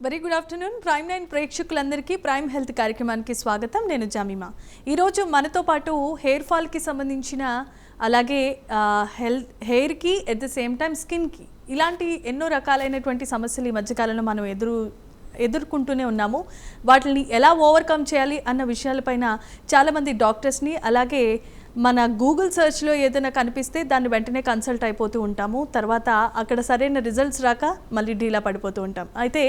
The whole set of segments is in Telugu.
Very good afternoon. Prime nine ప్రేక్షకులందరికీ ప్రైమ్ హెల్త్ కార్యక్రమానికి స్వాగతం. నేను జమీమా. ఈరోజు మనతో పాటు హెయిర్ ఫాల్కి సంబంధించిన అలాగే హెయిర్కి ఎట్ ద సేమ్ టైం స్కిన్కి ఇలాంటి ఎన్నో రకాలైనటువంటి సమస్యలు ఈ మధ్యకాలంలో మనం ఎదుర్కొంటూనే ఉన్నాము. వాటిని ఎలా ఓవర్కమ్ చేయాలి అన్న విషయాలపైన చాలామంది డాక్టర్స్ని అలాగే మన గూగుల్ సర్చ్లో ఏదైనా కనిపిస్తే దాన్ని వెంటనే కన్సల్ట్ అయిపోతూ ఉంటాము. తర్వాత అక్కడ సరైన రిజల్ట్స్ రాక మళ్ళీ డీలా పడిపోతూ ఉంటాం. అయితే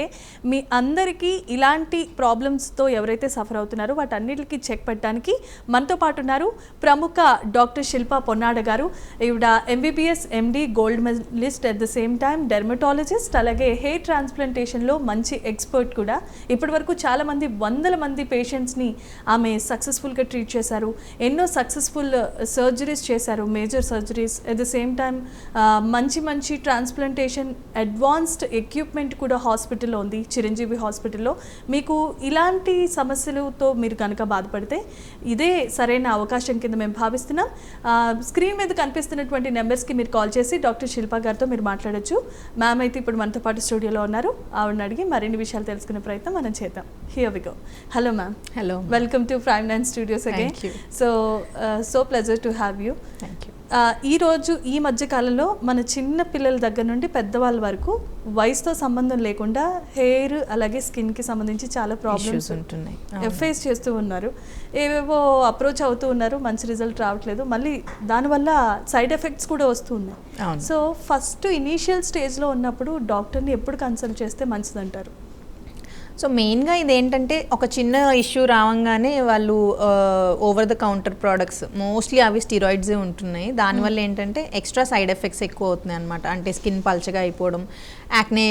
మీ అందరికీ ఇలాంటి ప్రాబ్లమ్స్తో ఎవరైతే సఫర్ అవుతున్నారో వాటన్నిటికీ చెక్ పెట్టడానికి మనతో పాటు ఉన్నారు ప్రముఖ డాక్టర్ శిల్ప పొన్నాడ గారు. ఈవిడ MBBS MD gold medalist, at the same time dermatologist, అలాగే హెయిర్ ట్రాన్స్ప్లాంటేషన్లో మంచి ఎక్స్పర్ట్ కూడా. ఇప్పటి వరకు చాలామంది వందల మంది పేషెంట్స్ని ఆమె సక్సెస్ఫుల్గా ట్రీట్ చేశారు. ఎన్నో సక్సెస్ఫుల్ సర్జరీస్ చేశారు, major surgeries. At the same time మంచి ట్రాన్స్ప్లాంటేషన్ అడ్వాన్స్డ్ ఎక్విప్మెంట్ కూడా హాస్పిటల్లో ఉంది, చిరంజీవి హాస్పిటల్లో. మీకు ఇలాంటి సమస్యలతో మీరు కనుక బాధపడితే ఇదే సరైన అవకాశం కింద మేము భావిస్తున్నాం. స్క్రీన్ మీద కనిపిస్తున్నటువంటి నెంబర్స్కి మీరు కాల్ చేసి డాక్టర్ శిల్ప గారితో మీరు మాట్లాడొచ్చు. మ్యామ్ అయితే ఇప్పుడు మనతో పాటు స్టూడియోలో ఉన్నారు. ఆవిడని అడిగి మరిన్ని విషయాలు తెలుసుకునే ప్రయత్నం మనం చేద్దాం. Here we go. Hello ma'am. Hello, welcome to Prime Nine Studios again. So pleasure to have you. ఈరోజు ఈ మధ్యకాలంలో మన చిన్న పిల్లల దగ్గర నుండి పెద్దవాళ్ళ వరకు వయసుతో సంబంధం లేకుండా హెయిర్ అలాగే స్కిన్కి సంబంధించి చాలా ప్రాబ్లమ్స్ ఉంటున్నాయి, ఫేస్ చేస్తూ ఉన్నారు. ఏవేవో అప్రోచ్ అవుతూ ఉన్నారు, మంచి రిజల్ట్ రావట్లేదు, మళ్ళీ దానివల్ల సైడ్ ఎఫెక్ట్స్ కూడా వస్తూ ఉన్నాయి. సో ఫస్ట్ ఇనీషియల్ స్టేజ్లో ఉన్నప్పుడు డాక్టర్ని ఎప్పుడు కన్సల్ట్ చేస్తే మంచిదంటారు? సో మెయిన్గా ఇదేంటంటే ఒక చిన్న ఇష్యూ రావంగానే వాళ్ళు over the counter products mostly అవి స్టిరాయిడ్సే ఉంటున్నాయి. దానివల్ల ఏంటంటే ఎక్స్ట్రా సైడ్ ఎఫెక్ట్స్ ఎక్కువ అవుతున్నాయి అనమాట. అంటే స్కిన్ పల్చగా అయిపోవడం, యాక్నే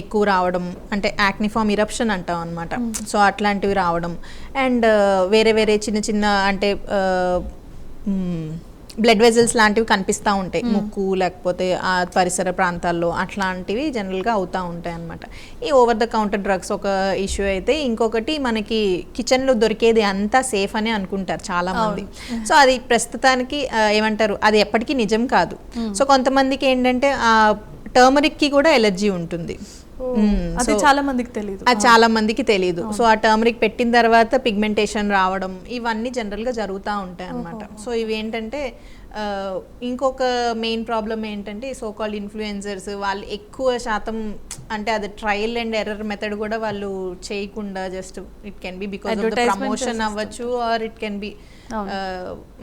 ఎక్కువ రావడం, అంటే యాక్ని ఫామ్ ఇరప్షన్ అంటాం అనమాట. సో అట్లాంటివి రావడం, అండ్ వేరే చిన్న అంటే బ్లడ్ వెజల్స్ లాంటివి కనిపిస్తూ ఉంటాయి ముక్కు లేకపోతే ఆ పరిసర ప్రాంతాల్లో. అట్లాంటివి జనరల్గా అవుతూ ఉంటాయి అన్నమాట. ఈ ఓవర్ ద కౌంటర్ డ్రగ్స్ ఒక ఇష్యూ అయితే, ఇంకొకటి మనకి కిచెన్లో దొరికేది అంతా సేఫ్ అని అనుకుంటారు చాలామంది. సో అది ప్రస్తుతానికి ఏమంటారు, అది ఎప్పటికీ నిజం కాదు. సో కొంతమందికి ఏంటంటే ఆ టర్మరిక్కి కూడా ఎలర్జీ ఉంటుంది. అది చాలా మందికి తెలియదు. అది చాలా మందికి తెలియదు. సో ఆ టర్మరిక్ పెట్టిన తర్వాత పిగ్మెంటేషన్ రావడం, ఇవన్నీ జనరల్గా జరుగుతూ ఉంటాయి అన్నమాట. సో ఇవి ఏంటంటే ఇంకొక మెయిన్ ప్రాబ్లమ్ ఏంటంటే సో కాల్డ్ ఇన్ఫ్లుయెన్సర్స్ వాళ్ళు ఎక్కువ శాతం అంటే అది ట్రయల్ అండ్ ఎర్రర్ మెథడ్ కూడా వాళ్ళు చేయకుండా just it can be because of the promotion అవ్వచ్చు, ఆర్ ఇట్ కెన్ బి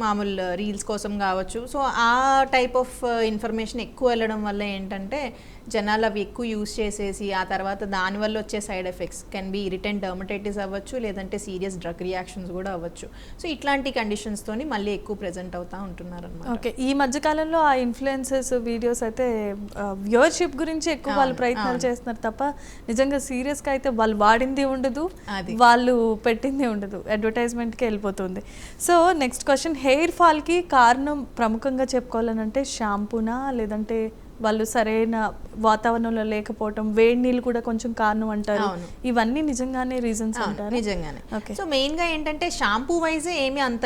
మామూలు రీల్స్ కోసం కావచ్చు. సో ఆ టైప్ ఆఫ్ ఇన్ఫర్మేషన్ ఎక్కువ వెళ్ళడం వల్ల ఏంటంటే జనాలు అవి ఎక్కువ యూజ్ చేసేసి ఆ తర్వాత దానివల్ల వచ్చే side effects can be irritant dermatitis అవ్వచ్చు, లేదంటే సీరియస్ డ్రగ్ రియాక్షన్స్ కూడా అవ్వచ్చు. సో ఇట్లాంటి కండిషన్స్తోని మళ్ళీ ఎక్కువ ప్రెజెంట్ అవుతూ ఉంటున్నారు అనమాట. ఓకే, ఈ మధ్యకాలంలో ఆ ఇన్ఫ్లుయెన్సర్స్ వీడియోస్ అయితే వ్యూవర్షిప్ గురించి ఎక్కువ వాళ్ళు ప్రయత్నాలు చేస్తున్నారు తప్ప నిజంగా సీరియస్గా అయితే వాళ్ళు వాడింది ఉండదు, వాళ్ళు పెట్టింది ఉండదు, అడ్వర్టైజ్మెంట్కి వెళ్ళిపోతుంది. సో నెక్స్ట్ క్వశ్చన్, హెయిర్ ఫాల్కి కారణం ప్రముఖంగా చెప్పుకోవాలనంటే షాంపూనా, లేదంటే వాళ్ళు సరైన వాతావరణంలో లేకపోవటం, వేడి నీళ్ళు కూడా కొంచెం కారణం అంటారు. ఇవన్నీ నిజంగానే రీజన్స్ అంటారు? నిజంగానే. సో మెయిన్గా ఏంటంటే షాంపూ వైజ్ ఏమి అంత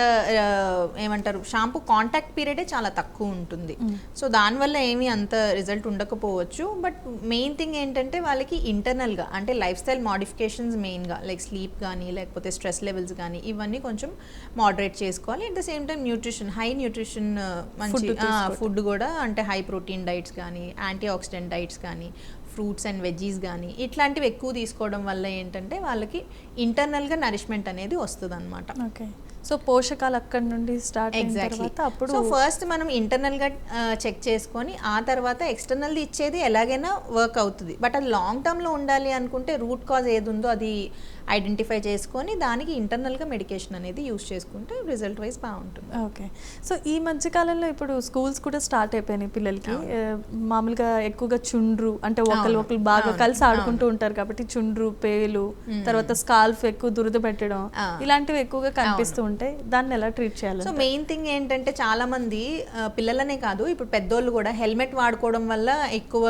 ఏమంటారు, షాంపూ కాంటాక్ట్ పీరియడే చాలా తక్కువ ఉంటుంది. సో దానివల్ల ఏమి అంత రిజల్ట్ ఉండకపోవచ్చు. బట్ మెయిన్ థింగ్ ఏంటంటే వాళ్ళకి ఇంటర్నల్గా అంటే లైఫ్ స్టైల్ మోడిఫికేషన్స్ మెయిన్గా లైక్ స్లీప్ కానీ లేకపోతే స్ట్రెస్ లెవెల్స్ కానీ ఇవన్నీ కొంచెం మోడరేట్ చేసుకోవాలి. At the same time nutrition, high nutrition మంచి ఫుడ్ కూడా, అంటే హై ప్రోటీన్ డైట్స్ కానీ యాంటీ ఆక్సిడెంట్ డైట్స్ కానీ ఫ్రూట్స్ అండ్ వెజ్జీస్ కానీ ఇట్లాంటివి ఎక్కువ తీసుకోవడం వల్ల ఏంటంటే వాళ్ళకి ఇంటర్నల్గా నరిష్మెంట్ అనేది వస్తుంది అనమాట. ఓకే, సో పోషకాలు అక్కడి నుండి స్టార్ట్ అయిన తర్వాత అప్పుడు సో ఫస్ట్ మనం ఇంటర్నల్గా చెక్ చేసుకొని ఆ తర్వాత ఎక్స్టర్నల్ది ఇచ్చేది ఎలాగైనా వర్క్ అవుతుంది. బట్ అది లాంగ్ టర్మ్లో ఉండాలి అనుకుంటే రూట్ కాజ్ ఏది ఉందో అది ఐడెంటిఫై చేసుకొని దానికి ఇంటర్నల్గా మెడికేషన్ అనేది యూజ్ చేసుకుంటే రిజల్ట్ వైజ్ బాగుంటుంది. ఓకే, సో ఈ మధ్యకాలంలో ఇప్పుడు స్కూల్స్ కూడా స్టార్ట్ అయిపోయినాయి పిల్లలకి. మామూలుగా ఎక్కువగా చుండ్రు అంటే ఒకరు బాగా కలిసి ఆడుకుంటూ ఉంటారు కాబట్టి చుండ్రు, పేలు, తర్వాత స్కాల్ఫ్ ఎక్కువ దురద పెట్టడం ఇలాంటివి ఎక్కువగా కనిపిస్తూ ఉంటాయి. దాన్ని ఎలా ట్రీట్ చేయాలి? సో మెయిన్ థింగ్ ఏంటంటే చాలా మంది పిల్లలనే కాదు ఇప్పుడు పెద్దోళ్ళు కూడా హెల్మెట్ వాడుకోవడం వల్ల ఎక్కువ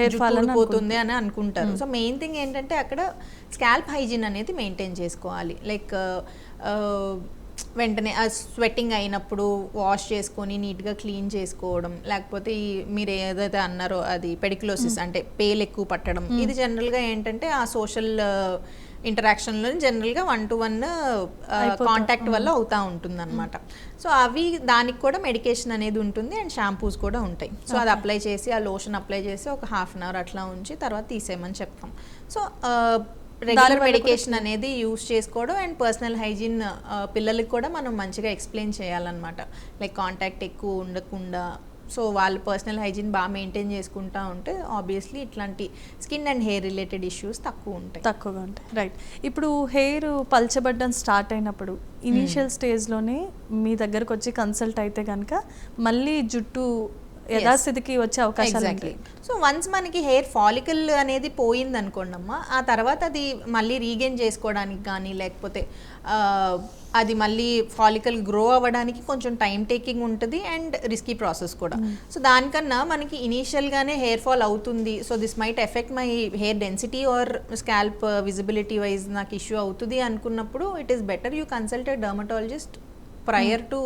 హెయిర్ ఫాల్ పోతుంది అని అనుకుంటారు. సో మెయిన్ థింగ్ ఏంటంటే అక్కడ స్కాల్ప్ హైజీన్ అనేది మెయింటైన్ చేసుకోవాలి. లైక్ వెంటనే ఆ స్వెట్టింగ్ అయినప్పుడు వాష్ చేసుకొని నీట్గా క్లీన్ చేసుకోవడం, లేకపోతే ఈ మీరు ఏదైతే అన్నారో అది పెడిక్యులోసిస్ అంటే పేలు ఎక్కువ పట్టడం, ఇది జనరల్గా ఏంటంటే ఆ సోషల్ ఇంటరాక్షన్లో జనరల్గా 1-to-1 కాంటాక్ట్ వల్ల అవుతూ ఉంటుంది అనమాట. సో అవి దానికి కూడా మెడికేషన్ అనేది ఉంటుంది అండ్ షాంపూస్ కూడా ఉంటాయి. సో అది అప్లై చేసి ఆ లోషన్ అప్లై చేసి ఒక 1/2 hour అట్లా ఉంచి తర్వాత తీసేయమని చెప్తాం. సో రెగ్యులర్ మెడికేషన్ అనేది యూస్ చేసుకోవడం అండ్ పర్సనల్ హైజీన్ పిల్లలకి కూడా మనం మంచిగా ఎక్స్ప్లెయిన్ చేయాలన్నమాట. లైక్ కాంటాక్ట్ ఎక్కువ ఉండకుండా, సో వాళ్ళు పర్సనల్ హైజీన్ బాగా మెయింటైన్ చేసుకుంటా ఉంటే ఆబ్వియస్లీ ఇట్లాంటి skin and hair related issues తక్కువగా ఉంటాయి. రైట్. ఇప్పుడు హెయిర్ పల్చబడ్డం స్టార్ట్ అయినప్పుడు ఇనీషియల్ స్టేజ్లోనే మీ దగ్గరకు వచ్చి కన్సల్ట్ అయితే కనుక మళ్ళీ జుట్టు యథాస్థితికి వచ్చే అవకాశాలు ఉంటాయి. సో వన్స్ మనకి హెయిర్ ఫాలికల్ అనేది పోయింది అనుకోండి అమ్మా, ఆ తర్వాత అది మళ్ళీ రీగెయిన్ చేసుకోవడానికి కానీ లేకపోతే అది మళ్ళీ ఫాలికల్ గ్రో అవ్వడానికి కొంచెం టైం టేకింగ్ ఉంటుంది అండ్ రిస్కీ ప్రాసెస్ కూడా. సో దానికన్నా మనకి ఇనీషియల్గానే హెయిర్ ఫాల్ అవుతుంది, so this might affect my hair density or scalp visibility wise నాకు ఇష్యూ అవుతుంది అనుకున్నప్పుడు it is better you consult a dermatologist prior to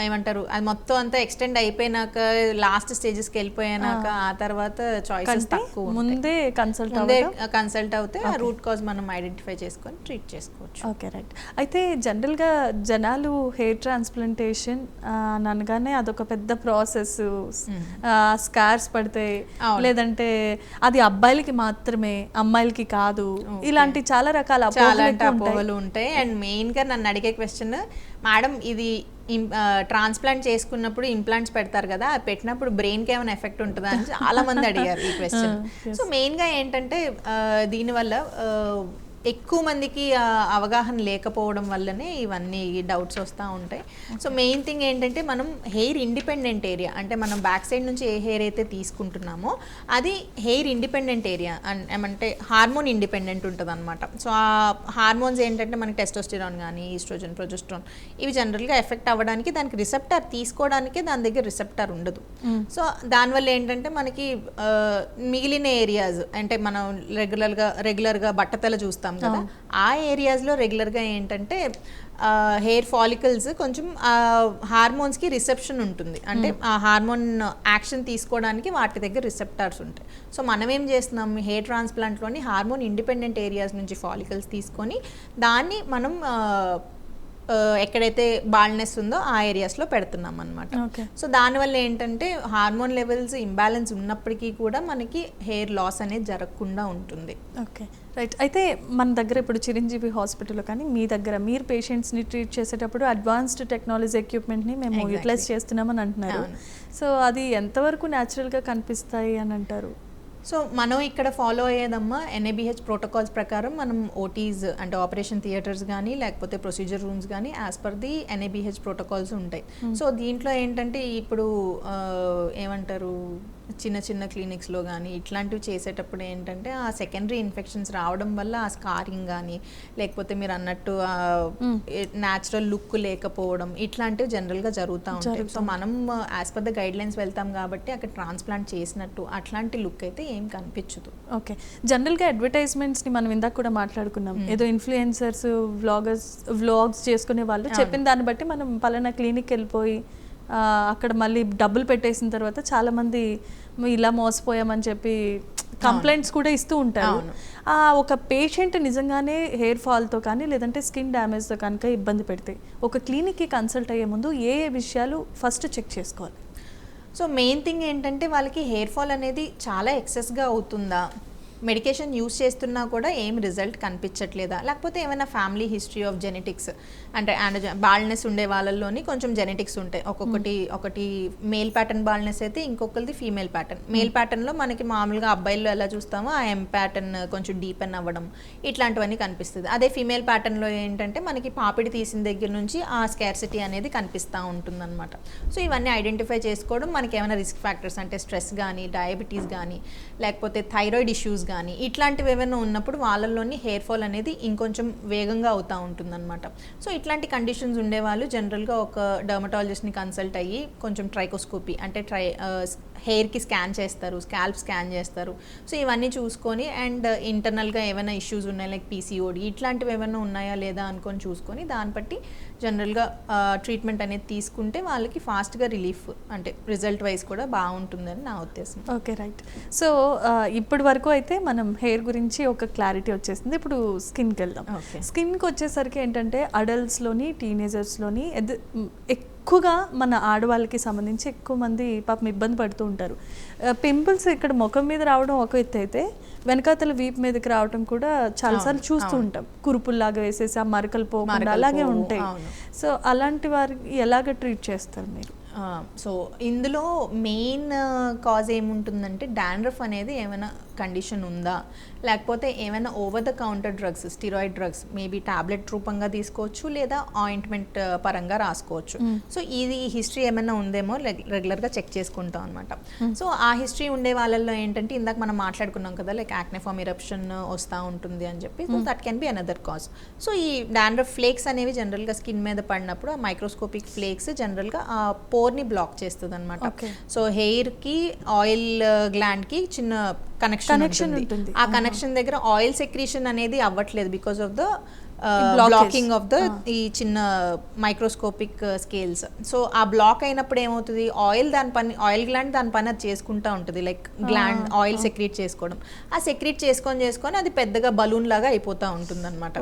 ఏమంటారు అది మొత్తం అంతా ఎక్స్టెండ్ అయిపోయినాక లాస్ట్ స్టేజెస్కి వెళ్ళిపోయినాక ఆ తర్వాత చాయిసెస్ తక్కువ ముందే కన్సల్ట్ అవుతే ఆ రూట్ కాజ్ మనం ఐడెంటిఫై చేసుకొని ట్రీట్ చేసుకోవచ్చు. Okay, right. అయితే జనరల్గా జనాలు హెయిర్ ట్రాన్స్ప్లాంటేషన్ అనగానే అదొక పెద్ద ప్రాసెస్, స్కార్స్ పడితే లేదంటే అది అబ్బాయిలకి మాత్రమే అమ్మాయిలకి కాదు, ఇలాంటి చాలా రకాల అపోహలు ఉంటాయి. అండ్ మెయిన్గా నన్ను అడిగే క్వశ్చన్, మేడం ఇది ట్రాన్స్ప్లాంట్ చేసుకున్నప్పుడు ఇంప్లాంట్స్ పెడతారు కదా, పెట్టినప్పుడు బ్రెయిన్కి ఏమైనా ఎఫెక్ట్ ఉంటుందా అని చాలా మంది అడిగారు ఈ క్వశ్చన్. సో మెయిన్గా ఏంటంటే దీనివల్ల ఎక్కువ మందికి అవగాహన లేకపోవడం వల్లనే ఇవన్నీ డౌట్స్ వస్తూ ఉంటాయి. సో మెయిన్ థింగ్ ఏంటంటే మనం హెయిర్ ఇండిపెండెంట్ ఏరియా, అంటే మనం బ్యాక్ సైడ్ నుంచి ఏ హెయిర్ అయితే తీసుకుంటున్నామో అది హెయిర్ ఇండిపెండెంట్ ఏరియా ఏమంటే హార్మోన్ ఇండిపెండెంట్ ఉంటుంది అనమాట. సో ఆ హార్మోన్స్ ఏంటంటే మనకి టెస్టోస్టెరాన్ కానీ ఈస్ట్రోజన్, ప్రొజెస్ట్రాన్ ఇవి జనరల్గా ఎఫెక్ట్ అవ్వడానికి దానికి రిసెప్టర్ తీసుకోవడానికే దాని దగ్గర రిసెప్టర్ ఉండదు. సో దానివల్ల ఏంటంటే మనకి మిగిలిన ఏరియాస్ అంటే మనం రెగ్యులర్గా బట్టతల చూస్తాం కదా, ఆ ఏరియాస్లో రెగ్యులర్గా ఏంటంటే హెయిర్ ఫాలికల్స్ కొంచెం హార్మోన్స్కి రిసెప్షన్ ఉంటుంది, అంటే ఆ హార్మోన్ యాక్షన్ తీసుకోవడానికి వాటి దగ్గర రిసెప్టార్స్ ఉంటాయి. సో మనం ఏం చేస్తున్నాం, హెయిర్ ట్రాన్స్ప్లాంట్లోని హార్మోన్ ఇండిపెండెంట్ ఏరియాస్ నుంచి ఫాలికల్స్ తీసుకొని దాన్ని మనం ఎక్కడైతే బాల్నెస్ ఉందో ఆ ఏరియాస్లో పెడుతున్నాం అనమాట. సో దానివల్ల ఏంటంటే హార్మోన్ లెవెల్స్ ఇంబ్యాలెన్స్ ఉన్నప్పటికీ కూడా మనకి హెయిర్ లాస్ అనేది జరగకుండా ఉంటుంది. Okay, right. అయితే మన దగ్గర ఇప్పుడు చిరంజీవి హాస్పిటల్లో కానీ మీ దగ్గర మీరు పేషెంట్స్ని ట్రీట్ చేసేటప్పుడు అడ్వాన్స్డ్ టెక్నాలజీ ఎక్విప్మెంట్ని మేము యూటిలైజ్ చేస్తున్నామని అంటున్నారు. సో అది ఎంతవరకు న్యాచురల్గా కనిపిస్తాయి అని అంటారు? సో మనం ఇక్కడ ఫాలో అయ్యేదమ్మా NABH ప్రోటోకాల్స్ ప్రకారం మనం ఓటీస్ అంటే ఆపరేషన్ థియేటర్స్ కానీ లేకపోతే ప్రొసీజర్ రూమ్స్ కానీ as per the NABH protocols ఉంటాయి. సో దీంట్లో ఏంటంటే ఇప్పుడు ఏమంటారు చిన్న చిన్న క్లినిక్స్లో కానీ ఇట్లాంటివి చేసేటప్పుడు ఏంటంటే ఆ సెకండరీ ఇన్ఫెక్షన్స్ రావడం వల్ల ఆ స్కారింగ్ కానీ లేకపోతే మీరు అన్నట్టు న్యాచురల్ లుక్ లేకపోవడం ఇట్లాంటివి జనరల్గా జరుగుతూ ఉంటాయి. సో మనం as per the guide lines వెళ్తాం కాబట్టి అక్కడ ట్రాన్స్ప్లాంట్ చేసినట్టు అట్లాంటి లుక్ అయితే ఏం కనిపించదు. ఓకే, జనరల్గా అడ్వర్టైజ్మెంట్స్ని మనం ఇందాక కూడా మాట్లాడుకున్నాం, ఏదో ఇన్ఫ్లుయెన్సర్స్ వ్లాగ్స్ చేసుకునే వాళ్ళు చెప్పిన దాన్ని బట్టి మనం పలానా క్లినిక్ వెళ్ళిపోయి అక్కడ మళ్ళీ డబ్బులు పెట్టేసిన తర్వాత చాలామంది ఇలా మోసపోయామని చెప్పి కంప్లైంట్స్ కూడా ఇస్తూ ఉంటారు. ఒక పేషెంట్ నిజంగానే హెయిర్ ఫాల్తో కానీ లేదంటే స్కిన్ డ్యామేజ్తో కనుక ఇబ్బంది పెడితే ఒక క్లినిక్కి కన్సల్ట్ అయ్యే ముందు ఏ విషయాలు ఫస్ట్ చెక్ చేసుకోవాలి? సో మెయిన్ థింగ్ ఏంటంటే వాళ్ళకి హెయిర్ ఫాల్ అనేది చాలా ఎక్సెస్గా అవుతుందా, మెడికేషన్ యూస్ చేస్తున్నా కూడా ఏం రిజల్ట్ కనిపించట్లేదా, లేకపోతే ఏమైనా ఫ్యామిలీ హిస్టరీ ఆఫ్ జెనెటిక్స్ అంటే బాల్నెస్ ఉండే వాళ్ళల్లోని కొంచెం జెనెటిక్స్ ఉంటాయి. ఒకటి మేల్ ప్యాటర్న్ బాల్నెస్ అయితే ఇంకొకరిది ఫీమేల్ ప్యాటర్న్. మేల్ ప్యాటర్న్లో మనకి మామూలుగా అబ్బాయిల్లో ఎలా చూస్తామో ఆ ఎం ప్యాటర్న్ కొంచెం డీపెన్ అవ్వడం ఇట్లాంటివన్నీ కనిపిస్తుంది. అదే ఫీమేల్ ప్యాటర్న్లో ఏంటంటే మనకి పాపిడి తీసిన దగ్గర నుంచి ఆ స్కార్సిటీ అనేది కనిపిస్తూ ఉంటుందన్నమాట. సో ఇవన్నీ ఐడెంటిఫై చేసుకోవడం, మనకి ఏమైనా రిస్క్ ఫ్యాక్టర్స్ అంటే స్ట్రెస్ కానీ డయాబెటీస్ కానీ లేకపోతే థైరాయిడ్ ఇష్యూస్ కానీ ఇట్లాంటివి ఏమైనా ఉన్నప్పుడు వాళ్ళల్లోని హెయిర్ ఫాల్ అనేది ఇంకొంచెం వేగంగా అవుతూ ఉంటుందన్నమాట. సో ఇట్లాంటి కండిషన్స్ ఉండేవాళ్ళు జనరల్గా ఒక డర్మటాలజిస్ట్ని కన్సల్ట్ అయ్యి కొంచెం ట్రైకోస్కోపీ అంటే హెయిర్కి స్కాన్ చేస్తారు, స్కాల్ప్ స్కాన్ చేస్తారు. సో ఇవన్నీ చూసుకొని అండ్ ఇంటర్నల్గా ఏమైనా ఇష్యూస్ ఉన్నాయి లైక్ పీసీఓడి ఇట్లాంటివి ఏమైనా ఉన్నాయా లేదా అనుకొని చూసుకొని దాన్ని బట్టి జనరల్గా ట్రీట్మెంట్ అనేది తీసుకుంటే వాళ్ళకి ఫాస్ట్గా రిలీఫ్ అంటే రిజల్ట్ వైజ్ కూడా బాగుంటుందని నా ఉద్దేశం. Okay, right. సో ఇప్పటి వరకు అయితే మనం హెయిర్ గురించి ఒక క్లారిటీ వచ్చేసింది. ఇప్పుడు స్కిన్కి వెళ్దాం. స్కిన్కి వచ్చేసరికి ఏంటంటే అడల్ట్స్లోని టీనేజర్స్లోని ఎక్కువగా మన ఆడవాళ్ళకి సంబంధించి ఎక్కువ మంది పాపం ఇబ్బంది పడుతూ ఉంటారు. పింపుల్స్ ఇక్కడ ముఖం మీద రావడం ఒక ఎత్తు అయితే వెనకాతల వీపు మీదకి రావడం కూడా చాలాసార్లు చూస్తూ ఉంటాం. కురుపుల్లాగా వేసేసి ఆ మరకలు పోకుండా అలాగే ఉంటాయి. సో అలాంటి వారికి ఎలాగ ట్రీట్ చేస్తారు మీరు? సో ఇందులో మెయిన్ కాజ్ ఏముంటుందంటే డాండ్రఫ్ అనేది ఏమైనా కండిషన్ ఉందా, లేకపోతే ఏమైనా over the counter drugs, steroid drugs maybe tablet రూపంగా తీసుకోవచ్చు లేదా ఆయింట్మెంట్ పరంగా రాసుకోవచ్చు. సో ఇది హిస్టరీ ఏమైనా ఉందేమో రెగ్యులర్గా చెక్ చేసుకుంటాం అనమాట. సో ఆ హిస్టరీ ఉండే వాళ్ళల్లో ఏంటంటే ఇందాక మనం మాట్లాడుకున్నాం కదా లైక్ యాక్నే ఫార్మ్ ఎరప్షన్ వస్తూ ఉంటుంది అని చెప్పి, so that can be another cause. So ఈ డాండ్రఫ్ ఫ్లేక్స్ అనేవి జనరల్గా స్కిన్ మీద పడినప్పుడు ఆ మైక్రోస్కోపిక్ ఫ్లేక్స్ జనరల్గా ఆ పోర్ని బ్లాక్ చేస్తుంది అనమాట. సో హెయిర్కి ఆయిల్ గ్లాండ్కి చిన్న కనెక్షన్ ఉంటుంది. ఆ కనెక్షన్ దగ్గర ఆయిల్ సెక్రీషన్ అనేది అవ్వట్లేదు because of the blocking of the ఈ చిన్న మైక్రోస్కోపిక్ స్కేల్స్. సో ఆ బ్లాక్ అయినప్పుడు ఏమవుతుంది, ఆయిల్ గ్లాండ్ దాని పని అది చేసుకుంటా ఉంటుంది లైక్ గ్లాండ్ ఆయిల్ సెక్రీట్ చేసుకోవడం. ఆ సెక్రీట్ చేసుకొని అది పెద్దగా బలూన్ లాగా అయిపోతూ ఉంటుంది అనమాట.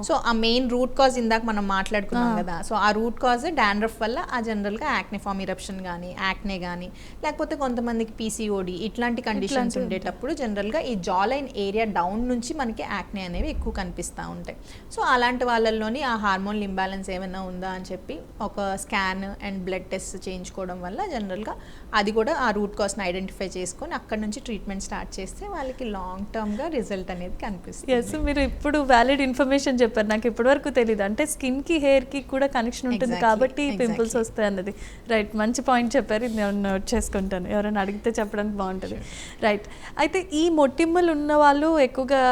సో ఆ మెయిన్ రూట్ కాజ్ ఇందాక మనం మాట్లాడుకున్నాం కదా, సో ఆ రూట్ కాజ్ డాండ్రఫ్ వల్ల ఆ జనరల్గా యాక్నే ఫార్మ్ ఇరప్షన్ కానీ యాక్నే కానీ లేకపోతే కొంతమందికి పీసీఓడి ఇట్లాంటి కండిషన్స్ ఉండేటప్పుడు జనరల్గా ఈ జా లైన్ ఏరియా డౌన్ నుంచి మనకి యాక్నే అనేవి ఎక్కువ కనిపిస్తూ ఉంటాయి. సో అలాంటి వాళ్ళల్లోని ఆ హార్మోన్ ఇంబ్యాలెన్స్ ఏమైనా ఉందా అని చెప్పి ఒక స్కాన్ అండ్ బ్లడ్ టెస్ట్ చేయించుకోవడం వల్ల జనరల్గా అది కూడా ఆ రూట్ కాజ్ని ఐడెంటిఫై చేసుకొని అక్కడ నుంచి ట్రీట్మెంట్ స్టార్ట్ చేస్తే వాళ్ళకి లాంగ్ టర్మ్గా రిజల్ట్ అనేది కనిపిస్తుంది. ఎస్, మీరు ఇప్పుడు వ్యాలిడ్ ఇన్ఫర్మేషన్ చెప్పారు, నాకు ఇప్పటివరకు తెలియదు. అంటే స్కిన్కి హెయిర్కి కూడా కనెక్షన్ ఉంటుంది కాబట్టి పింపుల్స్ వస్తాయి అన్నది. రైట్, మంచి పాయింట్ చెప్పారు. ఇది నేను నోట్ చేసుకుంటాను, ఎవరైనా అడిగితే చెప్పడానికి బాగుంటుంది. రైట్, అయితే ఈ మొటిమ్మలు ఉన్న వాళ్ళు ఎక్కువగా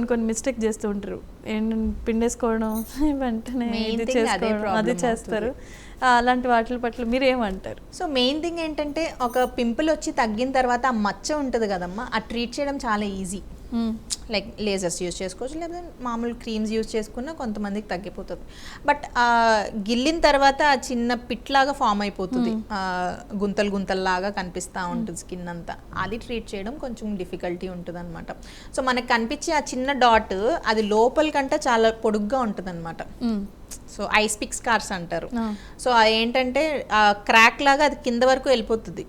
కొన్ని మిస్టేక్ చేస్తూ ఉంటారు. పిండేసుకోవడం వెంటనే ఇది చేసుకోవడం అది చేస్తారు. అలాంటి వాటి పట్ల మీరు ఏమంటారు? సో మెయిన్ థింగ్ ఏంటంటే ఒక పింపుల్ వచ్చి తగ్గిన తర్వాత ఆ మచ్చ ఉంటుంది కదమ్మా, ఆ ట్రీట్ చేయడం చాలా ఈజీ. లైక్ లేజర్స్ యూజ్ చేసుకోవచ్చు లేకపోతే మామూలు క్రీమ్స్ యూజ్ చేసుకున్నా కొంతమందికి తగ్గిపోతుంది. బట్ గిల్లిన తర్వాత ఆ చిన్న పిట్ లాగా ఫామ్ అయిపోతుంది, గుంతల్లాగా కనిపిస్తూ ఉంటుంది స్కిన్ అంతా. అది ట్రీట్ చేయడం కొంచెం డిఫికల్టీ ఉంటుంది అనమాట. సో మనకు కనిపించే ఆ చిన్న డాట్ అది లోపల కంటే చాలా పొడుగ్గా ఉంటుంది అనమాట. సో ఐస్ పిక్ స్కార్స్ అంటారు. సో ఏంటంటే క్రాక్ లాగా అది కింద వరకు వెళ్ళిపోతుంది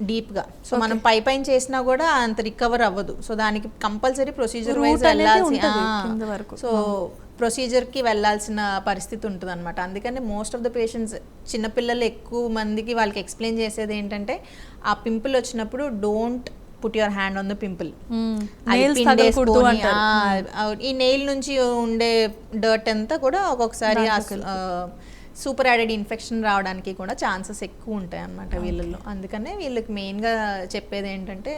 డీప్గా. సో మనం పైన చేసినా కూడా అంత రికవర్ అవ్వదు. సో దానికి కంపల్సరీ ప్రొసీజర్ వైజ్ వెళ్ళాల్సి, సో ప్రొసీజర్కి వెళ్ళాల్సిన పరిస్థితి ఉంటుంది అనమాట. అందుకని మోస్ట్ ఆఫ్ ద పేషెంట్స్ చిన్నపిల్లలు ఎక్కువ మందికి వాళ్ళకి ఎక్స్ప్లెయిన్ చేసేది ఏంటంటే ఆ పింపుల్ వచ్చినప్పుడు don't put your hand on the pimple. ఈ నెయిల్ నుంచి ఉండే డర్ట్ అంతా కూడా ఒక్కొక్కసారి సూపర్ యాడెడ్ ఇన్ఫెక్షన్ రావడానికి కూడా ఛాన్సెస్ ఎక్కువ ఉంటాయి అన్నమాట వీళ్ళల్లో. అందుకనే వీళ్ళకి మెయిన్గా చెప్పేది ఏంటంటే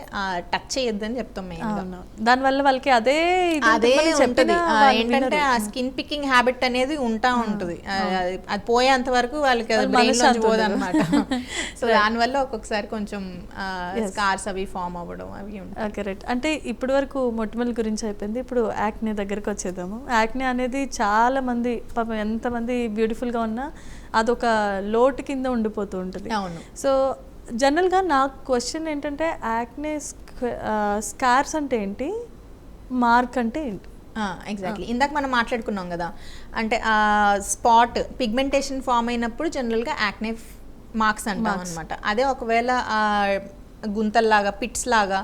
టచ్ చేయొద్దని చెప్తాం మెయిన్గా. దానివల్ల వాళ్ళకి అదే ఉంటుంది ఏంటంటే ఆ స్కిన్ పికింగ్ హ్యాబిట్ అనేది ఉంటుంది. అది పోయేంత వరకు వాళ్ళకి బ్రెయిన్ పోదన్నమాట. సో దానివల్ల ఒక్కొక్కసారి కొంచెం స్కార్స్ అవి ఫామ్ అవ్వడం అవి ఉంటాయి. కరెక్ట్. అంటే ఇప్పటి వరకు మొటిమల గురించి అయిపోయింది, ఇప్పుడు యాక్నే దగ్గరకు వచ్చేద్దాము. యాక్నే అనేది చాలా మంది పాపం ఎంతమంది బ్యూటిఫుల్గా ఉన్నా అదొక లోటు కింద ఉండిపోతూ ఉంటుంది. అవును. సో జనరల్గా నా క్వశ్చన్ ఏంటంటే యాక్నే స్కార్స్ అంటే ఏంటి, మార్క్ అంటే ఏంటి? ఎగ్జాక్ట్లీ ఇందాక మనం మాట్లాడుకున్నాం కదా, అంటే స్పాట్ పిగ్మెంటేషన్ ఫామ్ అయినప్పుడు జనరల్గా యాక్నే మార్క్స్ అంటాం అనమాట. అదే ఒకవేళ గుంతల్లాగా పిట్స్ లాగా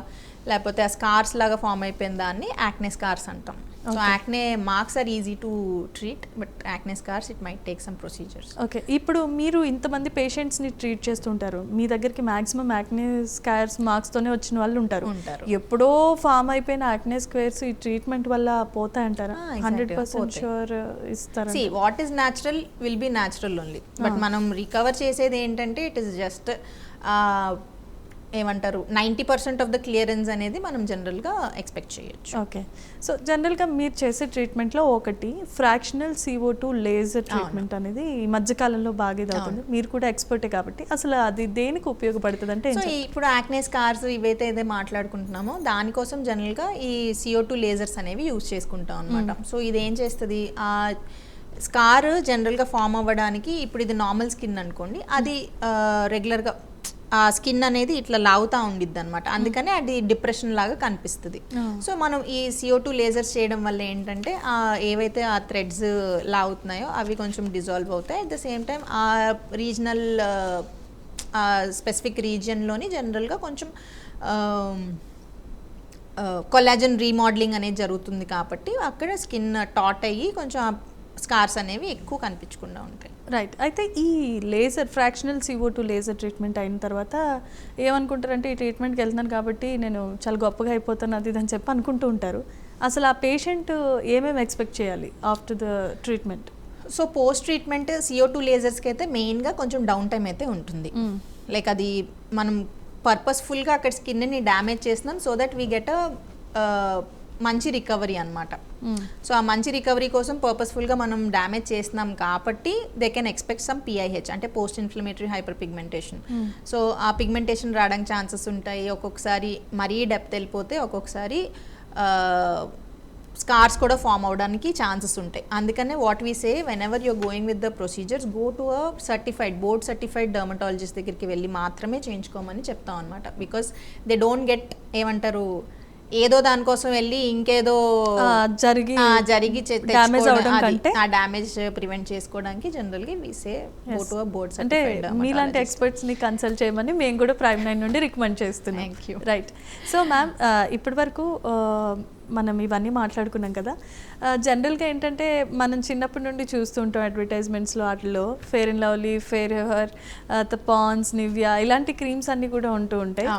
లేకపోతే ఆ స్కార్స్ లాగా ఫామ్ అయిపోయిన దాన్ని యాక్నే స్కార్స్ అంటాం. So acne marks are easy to treat, but acne scars it might take some procedures. Okay, ఇప్పుడు మీరు ఇంతమంది పేషెంట్స్ని ట్రీట్ చేస్తుంటారు, మీ దగ్గరికి మాక్సిమం యాక్నే స్కార్స్ మార్క్స్తోనే వచ్చిన వాళ్ళు ఉంటారు. ఎప్పుడో ఫామ్ అయిపోయిన యాక్నే స్క్వేర్స్ ఈ ట్రీట్మెంట్ వల్ల పోతాయంటారా? 100% షూర్ ఇస్తారు. See, what is natural will be natural only, but మనం రికవర్ చేసేది ఏంటంటే ఇట్ ఇస్ జస్ట్ ఏమంటారు 90% ఆఫ్ ద క్లియరెన్స్ అనేది మనం జనరల్గా ఎక్స్పెక్ట్ చేయొచ్చు. ఓకే. సో జనరల్గా మీరు చేసే ట్రీట్మెంట్లో ఒకటి ఫ్రాక్షనల్ CO2 లేజర్ ట్రీట్మెంట్ అనేది ఈ మధ్యకాలంలో బాగా ఇది అవుతుంది. మీరు కూడా ఎక్స్పర్టే కాబట్టి అసలు అది దేనికి ఉపయోగపడుతుంది అంటే సో ఇప్పుడు యాక్నే స్కార్స్ ఇవైతే ఏదో మాట్లాడుకుంటున్నామో దానికోసం జనరల్గా ఈ CO2 లేజర్స్ అనేవి యూజ్ చేసుకుంటాం అనమాట. సో ఇది ఏం చేస్తుంది, ఆ స్కార్ జనరల్గా ఫామ్ అవ్వడానికి ఇప్పుడు ఇది నార్మల్ స్కిన్ అనుకోండి, అది రెగ్యులర్గా ఆ స్కిన్ అనేది ఇట్లా లాగుతూ ఉండిద్ది అనమాట. అందుకనే అది డిప్రెషన్ లాగా కనిపిస్తుంది. సో మనం ఈ CO2 లేజర్స్ చేయడం వల్ల ఏంటంటే ఏవైతే ఆ థ్రెడ్స్ లాగుతున్నాయో అవి కొంచెం డిజాల్వ్ అవుతాయి. అట్ ద సేమ్ టైం ఆ రీజనల్ స్పెసిఫిక్ రీజియన్లోని జనరల్గా కొంచెం కొలాజన్ రీమోడలింగ్ అనేది జరుగుతుంది కాబట్టి అక్కడ స్కిన్ టాట్ అయ్యి కొంచెం స్కార్స్ అనేవి ఎక్కువ కనిపించకుండా ఉంటాయి. రైట్. అయితే ఈ laser fractional CO2 laser treatment అయిన తర్వాత ఏమనుకుంటారంటే ఈ ట్రీట్మెంట్కి వెళ్తున్నాను కాబట్టి నేను చాలా గొప్పగా అయిపోతాను అది అని చెప్పి అనుకుంటూ ఉంటారు. అసలు ఆ పేషెంట్ ఏమేమి ఎక్స్పెక్ట్ చేయాలి after the treatment? So post treatment CO2 లేజర్స్కి అయితే మెయిన్గా కొంచెం డౌన్ టైం అయితే ఉంటుంది. లైక్ అది మనం పర్పస్ఫుల్గా అక్కడ స్కిన్ని డ్యామేజ్ చేస్తున్నాం సో దట్ వీ గెట్ మంచి రికవరీ అనమాట. సో ఆ మంచి రికవరీ కోసం పర్పస్ఫుల్గా మనం డ్యామేజ్ చేస్తున్నాం కాబట్టి they can expect some PIH అంటే post inflammatory hyper pigmentation. So ఆ పిగ్మెంటేషన్ రావడానికి ఛాన్సెస్ ఉంటాయి. ఒక్కొక్కసారి మరీ డెప్త్ వెళ్ళిపోతే ఒక్కొక్కసారి స్కార్స్ కూడా ఫామ్ అవడానికి ఛాన్సెస్ ఉంటాయి. అందుకనే what we say when ever you're going with the procedures go to a board certified dermatologist దగ్గరికి వెళ్ళి మాత్రమే చేయించుకోమని చెప్తాం అనమాట. బికాస్ దే డోంట్ గెట్ ఏమంటారు ఏదో దానికోసం వెళ్ళి ఇంకేదో జరిగి ఆ డ్యామేజ్ ప్రివెంట్ చేసుకోవడానికి జనరల్గా we say go to a board certified. అంటే మీలాంటి ఎక్స్పర్ట్స్ ని కన్సల్ట్ చేయమని మేము కూడా ప్రైమ్ 9 నుండి రికమెండ్ చేస్తున్నాం. Thank you. Right. So ma'am ఇప్పటి వరకు మనం ఇవన్నీ మాట్లాడుకున్నాం కదా. జనరల్గా ఏంటంటే మనం చిన్నప్పటి నుండి చూస్తూ ఉంటాం అడ్వర్టైజ్మెంట్స్లో వాటిలో Fair and Lovely, Fair Ever, Pond's, Nivea ఇలాంటి క్రీమ్స్ అన్నీ కూడా ఉంటూ ఉంటాయి.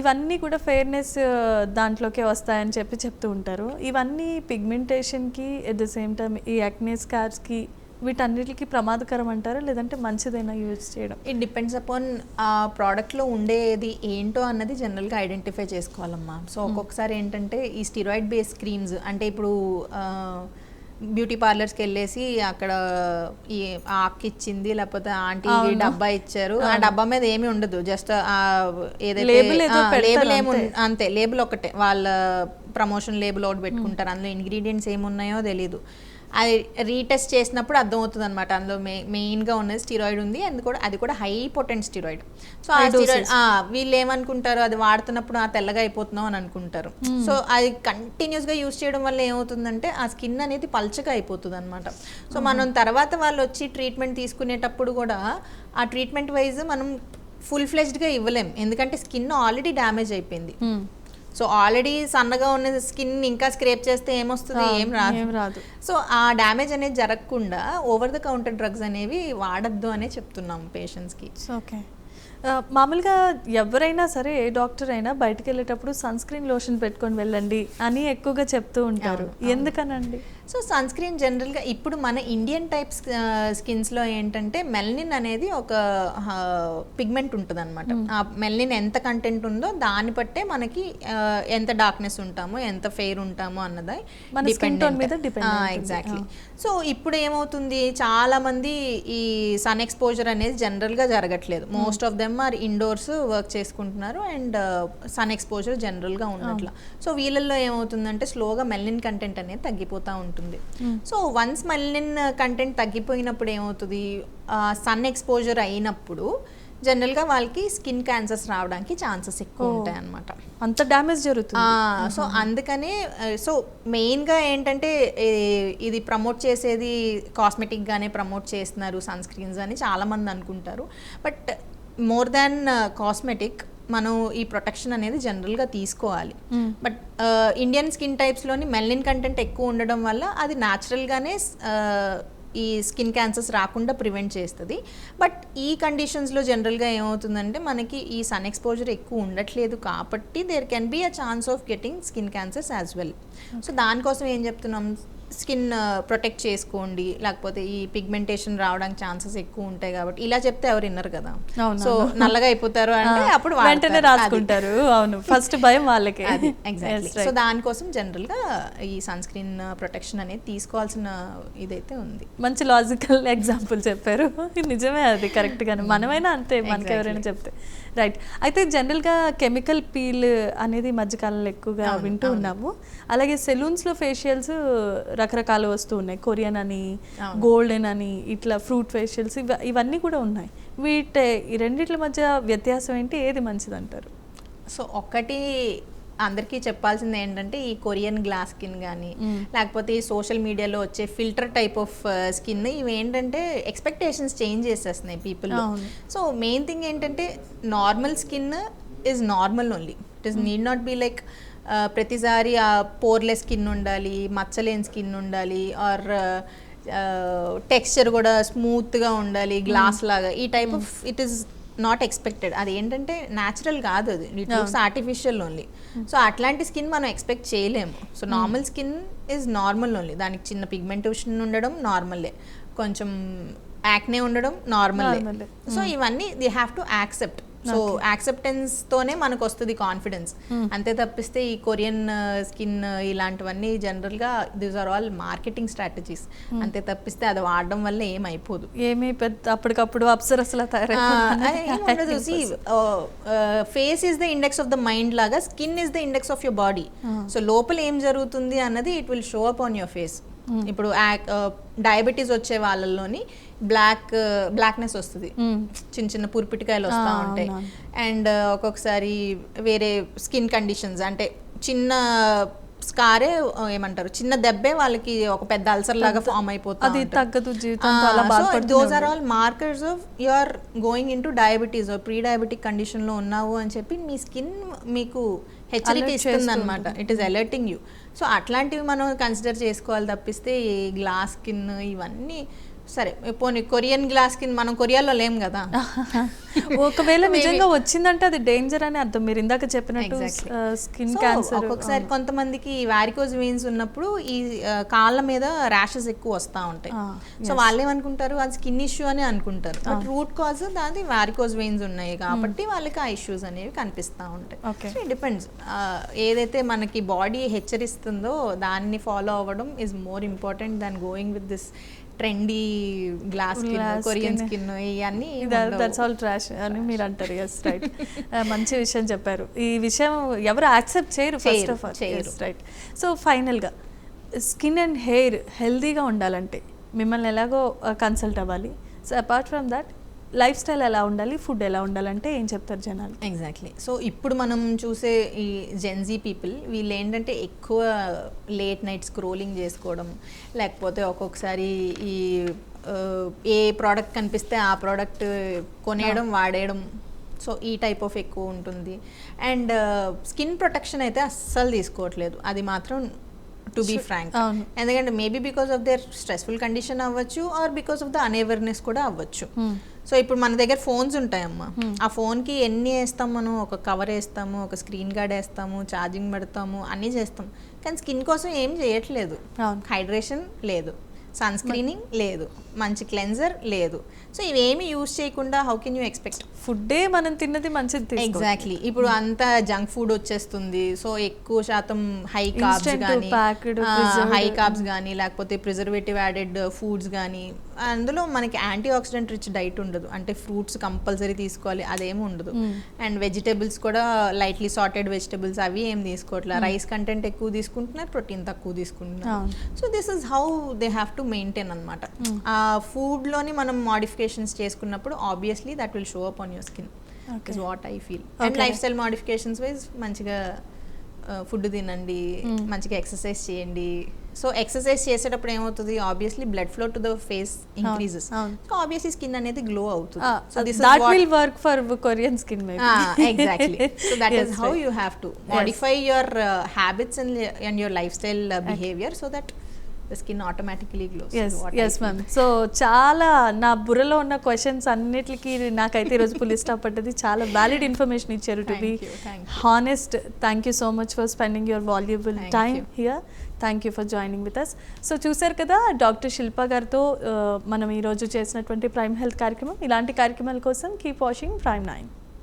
ఇవన్నీ కూడా ఫెయిర్నెస్ దాంట్లోకే వస్తాయని చెప్తూ ఉంటారు. ఇవన్నీ పిగ్మెంటేషన్కి ఎట్ ద సేమ్ టైం ఈ యాక్నే స్కార్స్కి వీటన్నిటికి ప్రమాదకరం అంటారా లేదంటే మంచిదైనా యూజ్ చేయడం? ఇట్ డిపెండ్స్ అపాన్ ఆ ప్రోడక్ట్లో ఉండేది ఏంటో అన్నది జనరల్గా ఐడెంటిఫై చేసుకోవాలమ్మా. సో ఒక్కొక్కసారి ఏంటంటే ఈ స్టిరాయిడ్ బేస్ క్రీమ్స్ అంటే ఇప్పుడు బ్యూటీ పార్లర్స్కి వెళ్ళేసి అక్కడ ఈ ఆకు ఇచ్చింది లేకపోతే ఆంటీ డబ్బా ఇచ్చారు, ఆ డబ్బా మీద ఏమీ ఉండదు, జస్ట్ ఏదైతే లేబుల్ అంతే, లేబుల్ ఒకటే, వాళ్ళ ప్రమోషన్ లేబుల్ ఒకటి పెట్టుకుంటారు, అందులో ఇంగ్రీడియంట్స్ ఏమున్నాయో తెలీదు. అది రీటెస్ట్ చేసినప్పుడు అర్థమవుతుంది అనమాట అందులో మెయిన్గా ఉన్నది స్టిరాయిడ్ ఉంది, అది కూడా హై పొటెంట్ స్టిరాయిడ్. సో ఆ స్టిరాయిడ్ వీళ్ళు ఏమనుకుంటారు అది వాడుతున్నప్పుడు తెల్లగా అయిపోతున్నాం అని అనుకుంటారు. సో అది కంటిన్యూస్గా యూజ్ చేయడం వల్ల ఏమవుతుందంటే ఆ స్కిన్ అనేది పల్చగా అయిపోతుంది అనమాట. సో మనం తర్వాత వాళ్ళు వచ్చి ట్రీట్మెంట్ తీసుకునేటప్పుడు కూడా ఆ ట్రీట్మెంట్ వైజ్ మనం ఫుల్ ఫ్లెజ్డ్గా ఇవ్వలేం, ఎందుకంటే స్కిన్ ఆల్రెడీ డ్యామేజ్ అయిపోయింది. సో ఆల్రెడీ సన్నగా ఉన్న స్కిన్ ఇంకా స్క్రేప్ చేస్తే ఏమొస్తుంది, ఏం రాదు. సో ఆ డ్యామేజ్ అనేది జరగకుండా ఓవర్ ద కౌంటర్ డ్రగ్స్ అనేవి వాడద్దు అనే చెప్తున్నాం పేషెంట్స్కి. ఓకే. మామూలుగా ఎవరైనా సరే ఏ డాక్టర్ అయినా బయటకు వెళ్ళేటప్పుడు సన్ స్క్రీన్ లోషన్ పెట్టుకొని వెళ్ళండి అని ఎక్కువగా చెప్తూ ఉంటారు, ఎందుకనండి? సో సన్ స్క్రీన్ జనరల్గా ఇప్పుడు మన ఇండియన్ టైప్ స్కిన్స్లో ఏంటంటే మెలనిన్ అనేది ఒక పిగ్మెంట్ ఉంటుంది అనమాట. ఆ మెలనిన్ ఎంత కంటెంట్ ఉందో దాన్ని బట్టే మనకి ఎంత డార్క్నెస్ ఉంటామో ఎంత ఫెయిర్ ఉంటామో అన్నది ఎగ్జాక్ట్లీ. సో ఇప్పుడు ఏమవుతుంది, చాలా మంది ఈ సన్ ఎక్స్పోజర్ అనేది జనరల్గా జరగట్లేదు. Most of them are indoors work చేసుకుంటున్నారు అండ్ సన్ ఎక్స్పోజర్ జనరల్గా ఉన్నట్ల. సో వీళ్ళల్లో ఏమవుతుందంటే స్లోగా మెలనిన్ కంటెంట్ అనేది తగ్గిపోతూ ఉంటుంది. సో వన్స్ మెలనిన్ కంటెంట్ తగ్గిపోయినప్పుడు ఏమవుతుంది, సన్ ఎక్స్పోజర్ అయినప్పుడు జనరల్గా వాళ్ళకి స్కిన్ క్యాన్సర్స్ రావడానికి ఛాన్సెస్ ఎక్కువ ఉంటాయి అన్నమాట. అంత డ్యామేజ్ జరుగుతుంది. సో అందుకనే సో మెయిన్గా ఏంటంటే ఇది ప్రమోట్ చేసేది కాస్మెటిక్గానే ప్రమోట్ చేస్తున్నారు సన్ స్క్రీన్స్ అని చాలామంది అనుకుంటారు. బట్ మోర్ దాన్ కాస్మెటిక్ మనం ఈ ప్రొటెక్షన్ అనేది జనరల్గా తీసుకోవాలి. బట్ ఇండియన్ స్కిన్ టైప్స్లోని మెలనిన్ కంటెంట్ ఎక్కువ ఉండడం వల్ల అది న్యాచురల్గానే ఈ స్కిన్ క్యాన్సర్స్ రాకుండా ప్రివెంట్ చేస్తుంది. బట్ ఈ కండిషన్స్లో జనరల్గా ఏమవుతుందంటే మనకి ఈ సన్ ఎక్స్పోజర్ ఎక్కువ ఉండట్లేదు కాబట్టి there can be a chance of getting skin cancers as well. So దానికోసం ఏం చెప్తున్నాం, స్కిన్ ప్రొటెక్ట్ చేసుకోండి, లేకపోతే ఈ పిగ్మెంటేషన్ రావడానికి ఛాన్సెస్ ఎక్కువ ఉంటాయి కాబట్టి ఇలా చెప్తే ఎవరు విన్నారు కదా. సో నల్లగా అయిపోతారు అంటే అప్పుడు వెంటనే రాసుకుంటారు. అవును, ఫస్ట్ భయం వాళ్ళకి. ఎగ్జాక్ట్లీ. సో దానికోసం జనరల్ గా ఈ సన్ స్క్రీన్ ప్రొటెక్షన్ అనేది తీసుకోవాల్సిన ఇదైతే ఉంది. మంచి లాజికల్ ఎగ్జాంపుల్ చెప్పారు. నిజమే, అది కరెక్ట్ గానే మనమైనా అంతే, మనకి ఎవరైనా చెప్తే. రైట్. అయితే జనరల్గా కెమికల్ పీల్ అనేది మధ్యకాలంలో ఎక్కువగా వింటూ ఉన్నాము. అలాగే సెలూన్స్లో ఫేషియల్స్ రకరకాలు వస్తూ ఉన్నాయి. కొరియన్ అని, గోల్డెన్ అని, ఇట్లా ఫ్రూట్ ఫేషియల్స్ ఇవన్నీ కూడా ఉన్నాయి. ఈ రెండిట్ల మధ్య వ్యత్యాసం ఏంటి, ఏది మంచిది అంటారు? సో ఒకటి అందరికీ చెప్పాల్సింది ఏంటంటే ఈ కొరియన్ గ్లాస్ స్కిన్ కానీ లేకపోతే ఈ సోషల్ మీడియాలో వచ్చే ఫిల్టర్ టైప్ ఆఫ్ స్కిన్ ఇవి ఏంటంటే ఎక్స్పెక్టేషన్స్ చేంజ్ చేసేస్తున్నాయి పీపుల్. సో మెయిన్ థింగ్ ఏంటంటే normal skin is normal only. It is need not be like ప్రతిసారి ఆ పోర్లెస్ స్కిన్ ఉండాలి, మచ్చలేని స్కిన్ ఉండాలి, ఆర్ టెక్స్చర్ కూడా స్మూత్గా ఉండాలి గ్లాస్ లాగా. ఈ type of it is not expected. అది ఏంటంటే న్యాచురల్ కాదు, అది it looks artificial only. So అట్లాంటి స్కిన్ మనం ఎక్స్పెక్ట్ చేయలేము. So normal skin is normal only. దానికి చిన్న పిగ్మెంటేషన్ ఉండడం నార్మలే, కొంచెం యాక్నే ఉండడం నార్మలే. సో ఇవన్నీ they have to accept. So acceptance తోనే మనకు వస్తుంది కాన్ఫిడెన్స్. అంతే తప్పిస్తే ఈ కొరియన్ స్కిన్ ఇలాంటివన్నీ జనరల్ గా these are all marketing strategies. అంతే తప్పిస్తే అది వాడడం వల్ల ఏమైపోదు, ఏమీ పెద్ద అప్పటికప్పుడు అప్సరసలా తయారైపోదు. Face is the index of the mind లాగా skin is the index of your body. So లోపల ఏం జరుగుతుంది అన్నది it will show up on your face. ఇప్పుడు డయాబెటీస్ వచ్చే వాళ్ళలోని బ్లాక్నెస్ వస్తుంది, చిన్న చిన్న పురిపిటికాయలు వస్తూ ఉంటాయి. అండ్ ఒక్కొక్కసారి వేరే స్కిన్ కండిషన్స్ అంటే చిన్న స్కారే ఏమంటారు, చిన్న దెబ్బే వాళ్ళకి ఒక పెద్ద అల్సర్ లాగా ఫామ్ అయిపోతుంది. Those are all markers of you are going into diabetes or prediabetic condition లో ఉన్నావు అని చెప్పి మీ స్కిన్ మీకు హెచ్చరిక ఇస్తుంది అనమాట. It is alerting you. So అట్లాంటివి మనం కన్సిడర్ చేసుకోవాలి తప్పిస్తే ఈ గ్లాస్ స్కిన్ ఇవన్నీ సరే పోనీ కొరియన్ గ్లాస్ స్కిన్ మనం కొరియాలో లేం కదా. ఒకవేళ నిజంగా వచ్చిందంటే అది డేంజర్ అని అర్థం. మీరు ఇందాక చెప్పినట్టు స్కిన్ క్యాన్సర్ ఒక్కొక్కసారి కొంతమందికి వారికోజ్ వెయిన్స్ ఉన్నప్పుడు ఈ కాళ్ళ మీద ర్యాషెస్ ఎక్కువ వస్తూ ఉంటాయి. సో వాళ్ళు ఏమనుకుంటారు అది స్కిన్ ఇష్యూ అని అనుకుంటారు, బట్ రూట్ కాజ్ దాని వారికోజ్ వెయిన్స్ ఉన్నాయి కాబట్టి వాళ్ళకి ఆ ఇష్యూస్ అనేవి కనిపిస్తూ ఉంటాయి. So it depends. ఏదైతే మనకి బాడీ హెచ్చరిస్తుందో దాన్ని ఫాలో అవ్వడం is more important than going with this trendy glass skin, Korean skin ఇవన్నీ దట్స్ ఆల్ ట్రాష్ అని మీరు అంటారు. ఎస్ రైట్, మంచి విషయం చెప్పారు. ఈ విషయం ఎవరు యాక్సెప్ట్ చేయరు first of all. Right. So ఫైనల్గా స్కిన్ అండ్ హెయిర్ హెల్దీగా ఉండాలంటే మిమ్మల్ని ఎలాగో కన్సల్ట్ అవ్వాలి. So apart from that life style ఎలా ఉండాలి, ఫుడ్ ఎలా ఉండాలంటే ఏం చెప్తారు జనాలు? ఎగ్జాక్ట్లీ. సో ఇప్పుడు మనం చూసే ఈ జెన్జీ పీపుల్ వీళ్ళు ఏంటంటే ఎక్కువ లేట్ నైట్ స్క్రోలింగ్ చేసుకోవడం, లేకపోతే ఒక్కొక్కసారి ఈ ఏ ప్రోడక్ట్ కనిపిస్తే ఆ ప్రోడక్ట్ కొనేయడం వాడేయడం. సో ఈ టైప్ ఆఫ్ ఎక్కువ ఉంటుంది. అండ్ స్కిన్ ప్రొటెక్షన్ అయితే అస్సలు తీసుకోవట్లేదు, అది మాత్రం టు బీ ఫ్రాంక్. ఎందుకంటే maybe because of their stressful condition అవ్వచ్చు or because of the unawareness కూడా అవ్వచ్చు. సో ఇప్పుడు మన దగ్గర ఫోన్స్ ఉంటాయమ్మా, ఆ ఫోన్కి ఎన్ని వేస్తాం మనం, ఒక కవర్ వేస్తాము, ఒక స్క్రీన్ గార్డ్ వేస్తాము, ఛార్జింగ్ పెడతాము, అన్నీ చేస్తాం, కానీ స్కిన్ కోసం ఏం చేయట్లేదు. హైడ్రేషన్ లేదు, సన్ స్క్రీనింగ్ లేదు, మంచి క్లెన్జర్ లేదు. సో ఇవేమి యూజ్ చేయకుండా హౌ కెన్ యూ ఎక్స్పెక్ట్? ఫుడ్డే మనం తిన్నది మంచిది. ఎగ్జాక్ట్లీ. ఇప్పుడు అంతా జంక్ ఫుడ్ వచ్చేస్తుంది. సో ఎక్కువ శాతం హై కార్బ్స్ కానీ లేకపోతే ప్రిజర్వేటివ్ యాడెడ్ ఫుడ్స్ కానీ, అందులో మనకి యాంటీ ఆక్సిడెంట్ రిచ్ డైట్ ఉండదు. అంటే ఫ్రూట్స్ కంపల్సరీ తీసుకోవాలి అదేమి ఉండదు. అండ్ వెజిటేబుల్స్ కూడా లైట్లీ సార్టెడ్ వెజిటేబుల్స్ అవి ఏం తీసుకోవట్లేదు. రైస్ కంటెంట్ ఎక్కువ తీసుకుంటున్నారు, ప్రోటీన్ తక్కువ తీసుకుంటున్నారు. So this is how they have to maintain అనమాట. ఆ ఫుడ్లోని మనం మోడిఫికేషన్స్ చేసుకున్నప్పుడు obviously that will show up on your skin is what I feel. And life style modifications wise మంచిగా ఫుడ్ తినండి, మంచిగా ఎక్సర్సైజ్ చేయండి. సో ఎక్సర్సైజ్ చేసేటప్పుడు ఏమవుతుంది, obviously blood flow to the face increases. So obviously skin అనేది గ్లో అవుతుంది. So this that will work for Korean skin maybe. Exactly. So that is how you have to modify your habits and your lifestyle behaviour so that the skin automatically glows. Yes ma'am. So చాలా నా బుర్రలో ఉన్న క్వశ్చన్స్ అన్నిటికీ నాకైతే ఈరోజు పుల్ స్టాప్ పడ్డది. చాలా వ్యాలిడ్ ఇన్ఫర్మేషన్ ఇచ్చారు. To be honest, thank you so much for spending your valuable time here. Thank you for joining with us. So చూసారు కదా డాక్టర్ శిల్ప గారితో మనం ఈరోజు చేసినటువంటి ప్రైమ్ హెల్త్ కార్యక్రమం. ఇలాంటి కార్యక్రమాల కోసం కీప్ వాచింగ్ Prime 9.